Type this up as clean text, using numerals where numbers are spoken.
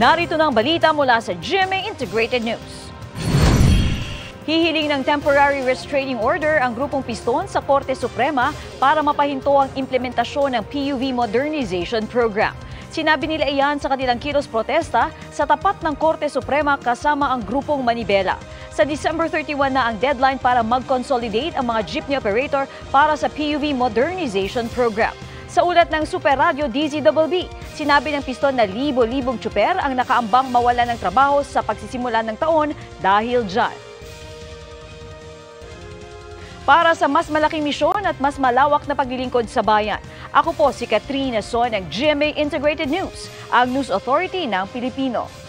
Narito ng balita mula sa GMA Integrated News. Hihiling ng temporary restraining order ang grupong Piston sa Korte Suprema para mapahinto ang implementasyon ng PUV Modernization Program. Sinabi nila iyan sa kanilang kilos protesta sa tapat ng Korte Suprema kasama ang grupong Manibela. Sa December 31 na ang deadline para mag-consolidate ang mga jeepney operator para sa PUV Modernization Program. Sa ulat ng Super Radio DZBB, sinabi ng Piston na libo-libong tsuper ang nakaambang mawala ng trabaho sa pagsisimula ng taon dahil dyan. Para sa mas malaking misyon at mas malawak na paglilingkod sa bayan, ako po si Katrina Son ng GMA Integrated News, ang News Authority ng Pilipino.